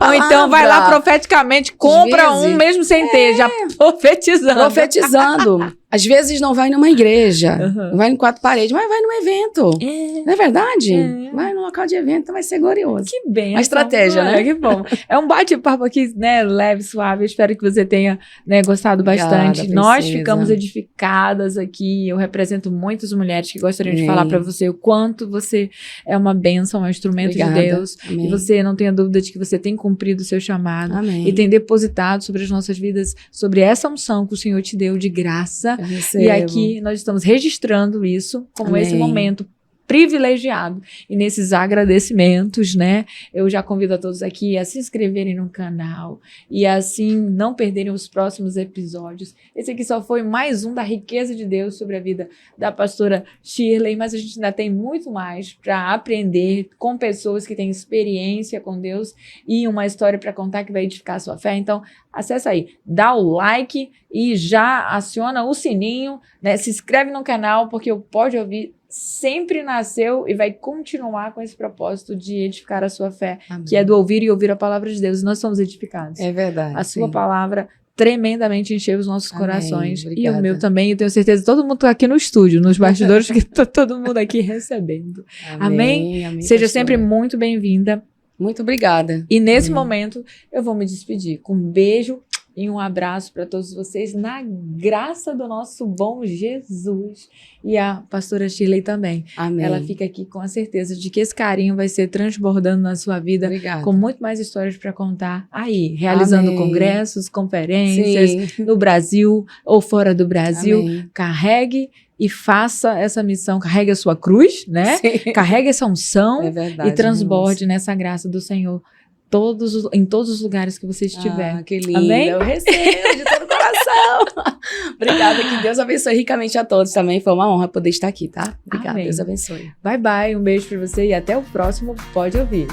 Ou então vai lá profeticamente, compra Às vezes, um mesmo sem ter, já profetizando. Profetizando. Às vezes não vai numa igreja, não vai em 4 paredes, mas vai num evento. Não é verdade? Vai num local de evento, vai ser glorioso. Que bem. Uma estratégia, né? Que bom. É um bate-papo aqui, né, leve, suave. Eu espero que você tenha, né, gostado bastante. Obrigada, Nós princesa. ficamos edificadas aqui. Eu represento muitas mulheres que gostariam de falar para você o quanto você é uma bênção, um instrumento Obrigada. de Deus. Amém. E você não tenha dúvida de que você tem cumprido o seu chamado. Amém. E tem depositado sobre as nossas vidas, sobre essa unção que o Senhor te deu de graça. Eu recebo. E aqui nós estamos registrando isso como Amém. esse momento privilegiado. E nesses agradecimentos, né, eu já convido a todos aqui a se inscreverem no canal e assim não perderem os próximos episódios. Esse aqui só foi mais um da riqueza de Deus sobre a vida da pastora Shirley, mas a gente ainda tem muito mais para aprender com pessoas que têm experiência com Deus e uma história para contar que vai edificar a sua fé. Então, acessa aí, dá o like e já aciona o sininho, né? Se inscreve no canal, porque o Pode Ouvir sempre nasceu e vai continuar com esse propósito de edificar a sua fé, Amém. que é do ouvir e ouvir a palavra de Deus. E nós somos edificados. É verdade. A sua sim. palavra tremendamente encheu os nossos Amém, corações. E obrigada. o meu também. Eu tenho certeza que todo mundo está aqui no estúdio, nos bastidores, que tá todo mundo aqui recebendo. Amém? Seja pastora. sempre muito bem-vinda. Muito obrigada. E nesse momento, eu vou me despedir com um beijo e um abraço para todos vocês, na graça do nosso bom Jesus. E a pastora Shirley também. Amém. Ela fica aqui com a certeza de que esse carinho vai ser transbordando na sua vida, Obrigada. com muito mais histórias para contar aí, realizando Amém. congressos, conferências, Sim. no Brasil ou fora do Brasil. Amém. Carregue e faça essa missão, carregue a sua cruz, né? Sim. Carregue essa unção É verdade. e transborde nessa graça do Senhor em todos os lugares que você estiver. Ah, que lindo. Amém? Eu recebo de todo o coração. Obrigada, que Deus abençoe ricamente a todos também. Foi uma honra poder estar aqui, tá? Obrigada, Amém. Deus abençoe. Bye, bye. Um beijo para você e até o próximo Pode Ouvir.